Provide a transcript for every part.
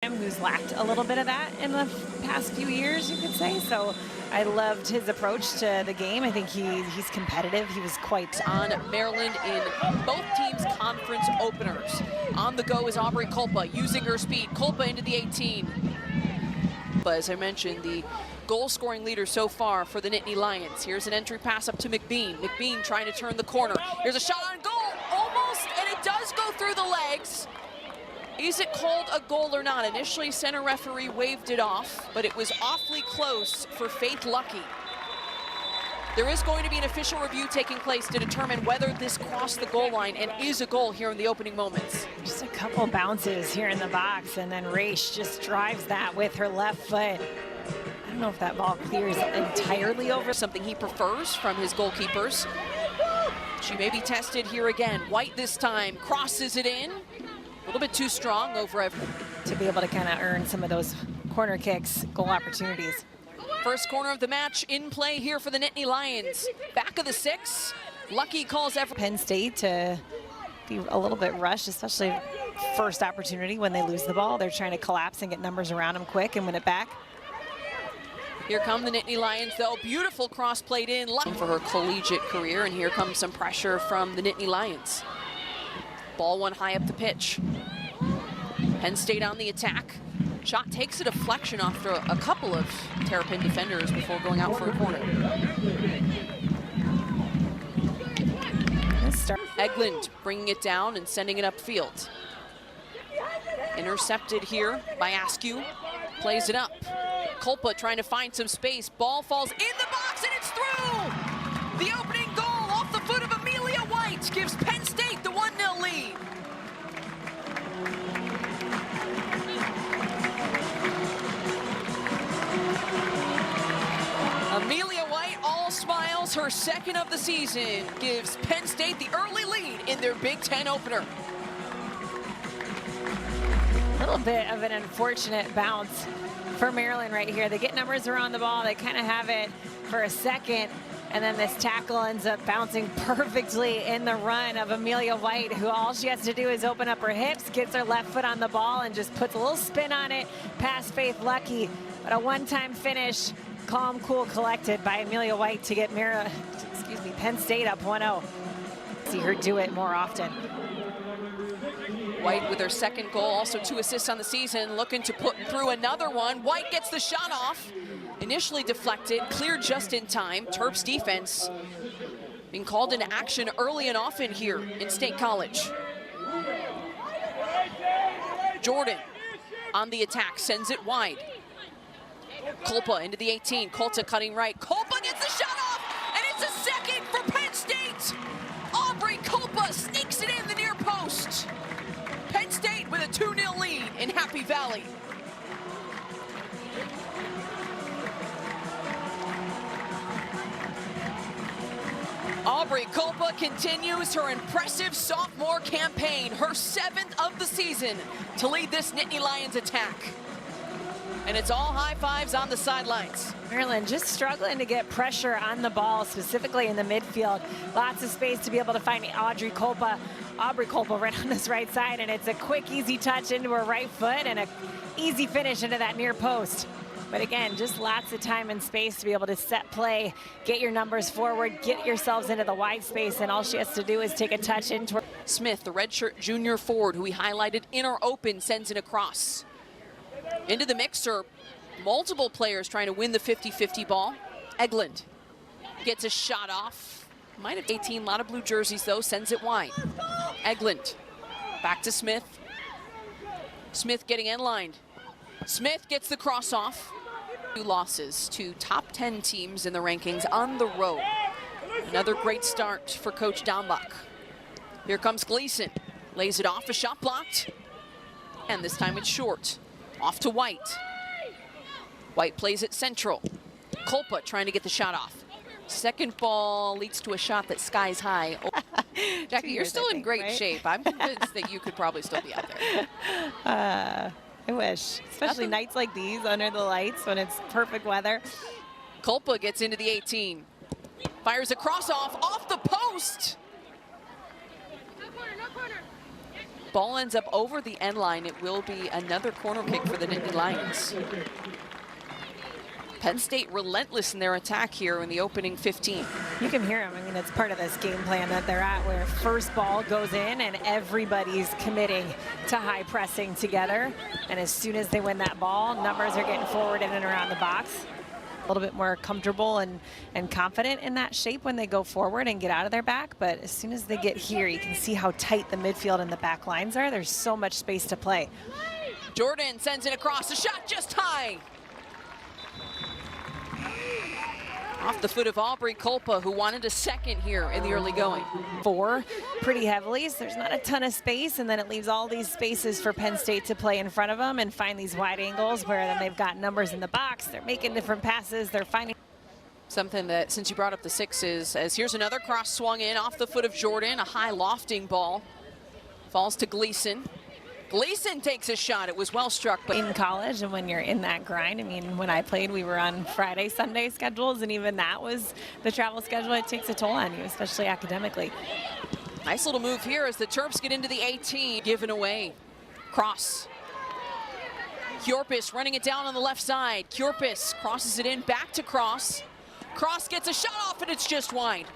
Who's lacked a little bit of that in the past few years, you could say. So I loved his approach to the game. I think he's competitive. He was quite on Maryland in both teams' conference openers. On the go is Aubrey Culpa, using her speed. Culpa into the 18. But as I mentioned, the goal-scoring leader so far for the Nittany Lions. Here's an entry pass up to McBean. McBean trying to turn the corner. Here's a shot on goal, almost, and it does go through the legs. Is it called a goal or not? Initially, center referee waved it off, but it was awfully close for Faith Lucky. There is going to be an official review taking place to determine whether this crossed the goal line and is a goal here in the opening moments. Just a couple bounces here in the box, and then Raish just drives that with her left foot. I don't know if that ball clears entirely over. Something he prefers from his goalkeepers. She may be tested here again. White this time crosses it in. A little bit too strong over to be able to kind of earn some of those corner kicks, goal opportunities. First corner of the match in play here for the Nittany Lions. Back of the 6. Lucky calls Penn State to be a little bit rushed, especially first opportunity when they lose the ball. They're trying to collapse and get numbers around them quick and win it back. Here come the Nittany Lions, though. Beautiful cross played in for her collegiate career, and here comes some pressure from the Nittany Lions. Ball one high up the pitch. Penn State on the attack. Shot takes a deflection after a couple of Terrapin defenders before going out for a corner. Eglund bringing it down and sending it upfield. Intercepted here by Askew. Plays it up. Culpa trying to find some space. Ball falls in the box and it's through! The opening goal off the foot of Amelia White gives Penn State the 1-0 lead. Amelia White, all smiles, her second of the season, gives Penn State the early lead in their Big Ten opener. A little bit of an unfortunate bounce for Maryland right here. They get numbers around the ball, they kind of have it for a second, and then this tackle ends up bouncing perfectly in the run of Amelia White, who all she has to do is open up her hips, gets her left foot on the ball, and just puts a little spin on it past Faith Lucky. But a one-time finish, calm, cool, collected by Amelia White to get Penn State up 1-0. See her do it more often. White with her second goal, also 2 assists on the season, looking to put through another one. White gets the shot off. Initially deflected, cleared just in time. Terps defense being called into action early and often here in State College. Jordan on the attack, sends it wide. Culpa into the 18, Culpa cutting right. Culpa gets the shot off, and it's a second for Penn State. Aubrey Culpa sneaks it in the near post. Penn State with a 2-0 lead in Happy Valley. Aubrey Culpa continues her impressive sophomore campaign, her 7th of the season, to lead this Nittany Lions attack. And it's all high fives on the sidelines. Maryland just struggling to get pressure on the ball, specifically in the midfield. Lots of space to be able to find Aubrey Culpa right on this right side, and it's a quick, easy touch into her right foot and an easy finish into that near post. But again, just lots of time and space to be able to set play, get your numbers forward, get yourselves into the wide space, and all she has to do is take a touch into her. Smith, the redshirt junior forward, who we highlighted in our open, sends it across. Into the mixer, multiple players trying to win the 50-50 ball. Eglund gets a shot off. Might have 18, a lot of blue jerseys though, sends it wide. Eglund, back to Smith. Smith getting end-lined. Smith gets the cross off. 2 losses to top 10 teams in the rankings on the road. Another great start for Coach Dombach. Here comes Gleason, lays it off, a shot blocked. And this time it's short. Off to White. White plays it central. Culpa trying to get the shot off. Second ball leads to a shot that skies high. Jackie, you're still in great shape. I'm convinced that you could probably still be out there. I wish, especially nights like these under the lights when it's perfect weather. Culpa gets into the 18. Fires a cross off the post. Ball ends up over the end line. It will be another corner kick for the Nittany Lions. Penn State relentless in their attack here in the opening 15. You can hear them. I mean, it's part of this game plan that they're at, where first ball goes in and everybody's committing to high pressing together. And as soon as they win that ball, numbers are getting forward in and around the box. A little bit more comfortable and confident in that shape when they go forward and get out of their back. But as soon as they get here, you can see how tight the midfield and the back lines are. There's so much space to play. Jordan sends it across, the shot just high. Off the foot of Aubrey Culpa, who wanted a second here in the early going. 4 pretty heavily, so there's not a ton of space, and then it leaves all these spaces for Penn State to play in front of them and find these wide angles where then they've got numbers in the box. They're making different passes. They're finding something that, since you brought up the 6s, as here's another cross swung in off the foot of Jordan, a high lofting ball. Falls to Gleason. Gleason takes a shot. It was well struck. But in college, and when you're in that grind, I mean, when I played, we were on Friday, Sunday schedules, and even that was the travel schedule. It takes a toll on you, especially academically. Nice little move here as the Terps get into the 18. Given away. Cross. Kjorpis running it down on the left side. Kjorpis crosses it in, back to Cross. Cross gets a shot off, and it's just wide.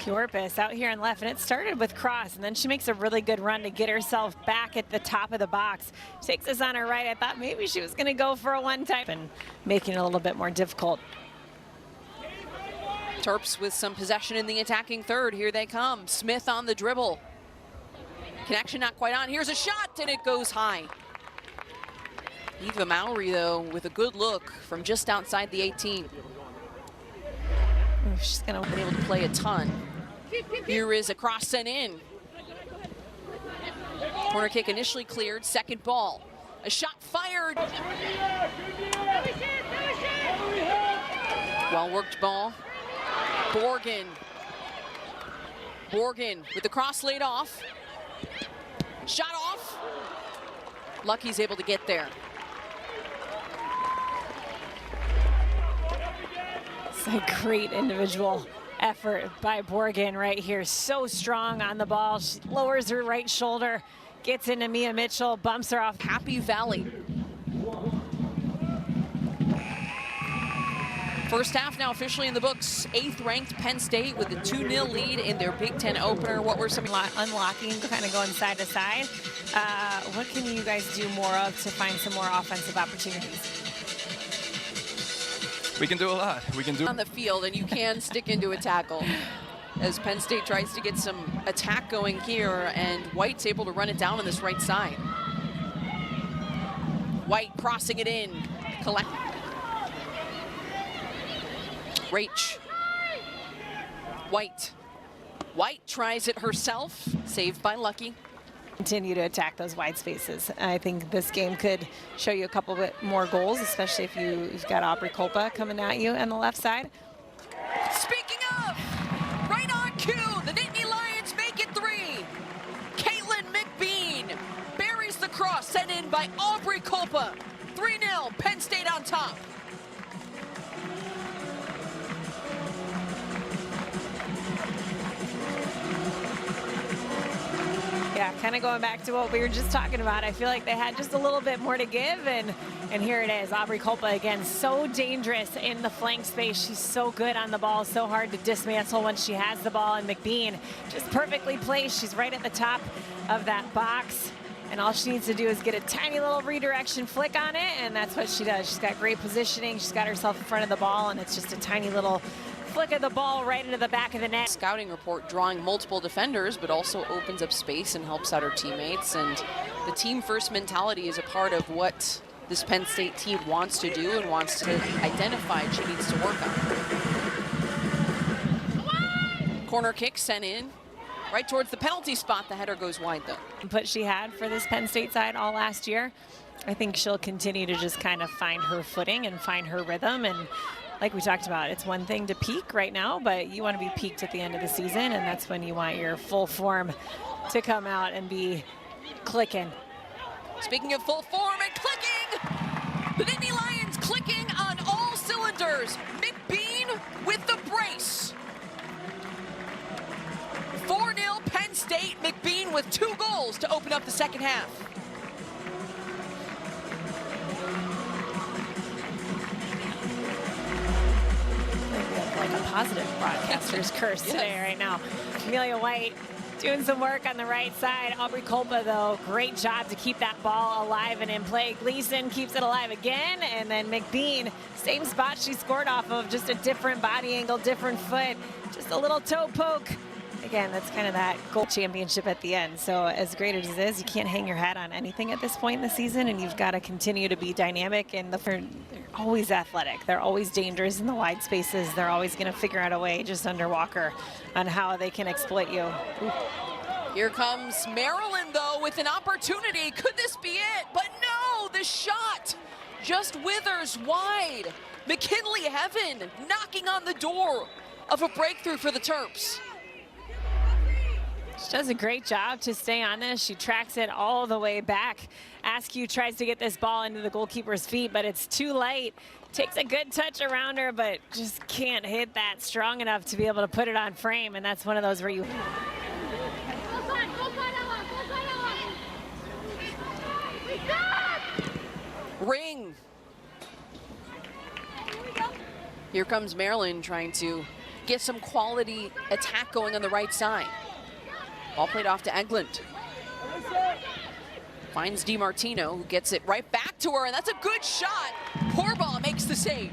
Kjorpis out here in left, and it started with Cross, and then she makes a really good run to get herself back at the top of the box. Takes this on her right. I thought maybe she was going to go for a one-time and making it a little bit more difficult. Terps with some possession in the attacking third. Here they come. Smith on the dribble. Connection not quite on. Here's a shot, and it goes high. Eva Mowry, though, with a good look from just outside the 18. She's going to be able to play a ton. Here is a cross sent in. Corner kick initially cleared, second ball. A shot fired. Well worked ball. Borgen. Borgen with the cross laid off. Shot off. Lucky's able to get there. It's a great individual effort by Borgen right here. So strong on the ball. She lowers her right shoulder, gets into Mia Mitchell, bumps her off. Happy Valley. First half now officially in the books. 8th ranked Penn State with a 2-0 lead in their Big Ten opener. What were some unlocking, kind of going side to side? What can you guys do more of to find some more offensive opportunities? We can do a lot. We can do on the field, and you can stick into a tackle. As Penn State tries to get some attack going here, and White's able to run it down on this right side. White crossing it in. Collect. Rach. White. White tries it herself. Saved by Lucky. Continue to attack those wide spaces. I think this game could show you a couple bit more goals, especially if you've got Aubrey Culpa coming at you on the left side. Speaking of, right on cue, the Nittany Lions make it 3. Caitlin McBean buries the cross sent in by Aubrey Culpa. 3-0, Penn State on top. Yeah, kind of going back to what we were just talking about. I feel like they had just a little bit more to give, and here it is. Aubrey Culpa again, so dangerous in the flank space. She's so good on the ball, so hard to dismantle when she has the ball, and McBean just perfectly placed. She's right at the top of that box, and all she needs to do is get a tiny little redirection flick on it, and that's what she does. She's got great positioning. She's got herself in front of the ball, and it's just a tiny little flick of the ball right into the back of the net. Scouting report drawing multiple defenders, but also opens up space and helps out her teammates. And the team first mentality is a part of what this Penn State team wants to do and wants to identify and she needs to work on. Corner kick sent in right towards the penalty spot. The header goes wide though. But she had for this Penn State side all last year. I think she'll continue to just kind of find her footing and find her rhythm. And like we talked about, it's one thing to peak right now, but you want to be peaked at the end of the season, and that's when you want your full form to come out and be clicking. Speaking of full form and clicking, the Nittany Lions clicking on all cylinders. McBean with the break. State. McBean with 2 goals to open up the second half. Like a positive broadcaster's curse today right now. Amelia White doing some work on the right side. Aubrey Kolpa, though, great job to keep that ball alive and in play. Gleason keeps it alive again, and then McBean, same spot she scored off of, just a different body angle, different foot, just a little toe poke. Again, that's kind of that goal championship at the end. So as great as it is, you can't hang your hat on anything at this point in the season, and you've got to continue to be dynamic. And they're always athletic. They're always dangerous in the wide spaces. They're always going to figure out a way, just under Walker, on how they can exploit you. Ooh. Here comes Maryland, though, with an opportunity. Could this be it? But no, the shot just withers wide. McKinley Heaven knocking on the door of a breakthrough for the Terps. She does a great job to stay on this. She tracks it all the way back. Askew tries to get this ball into the goalkeeper's feet, but it's too late. Takes a good touch around her, but just can't hit that strong enough to be able to put it on frame, and that's one of those where you... Ring. Here comes Maryland trying to get some quality attack going on the right side. Ball played off to Eglund. Finds DiMartino, who gets it right back to her, and that's a good shot. Porball makes the save.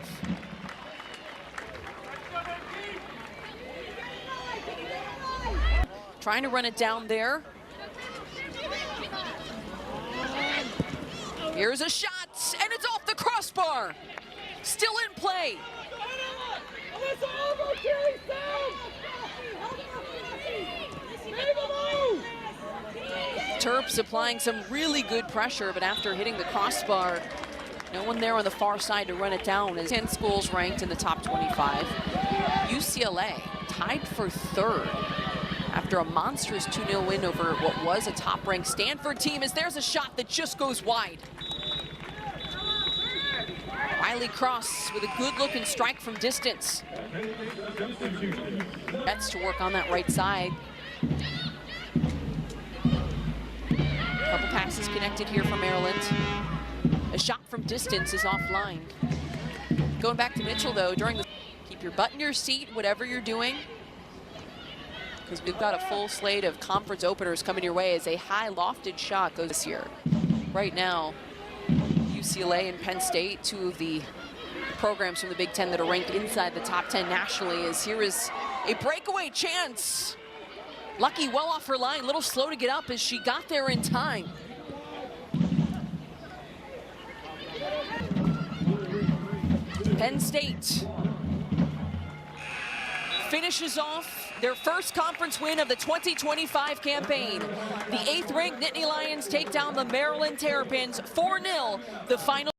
Trying to run it down there. Here's a shot, and it's off the crossbar. Still in play. Terps applying some really good pressure, but after hitting the crossbar, no one there on the far side to run it down. As 10 schools ranked in the top 25. UCLA tied for 3rd after a monstrous 2-0 win over what was a top-ranked Stanford team, as there's a shot that just goes wide. Riley Cross with a good-looking strike from distance. That's to work on that right side. Couple passes connected here from Maryland. A shot from distance is offline. Going back to Mitchell, though, during the... Keep your butt in your seat, whatever you're doing, because we've got a full slate of conference openers coming your way as a high lofted shot goes this year. Right now, UCLA and Penn State, 2 of the programs from the Big Ten that are ranked inside the top 10 nationally, as here is a breakaway chance. Lucky well off her line, a little slow to get up as she got there in time. Penn State finishes off their first conference win of the 2025 campaign. The 8th-ranked Nittany Lions take down the Maryland Terrapins 4-0, the final.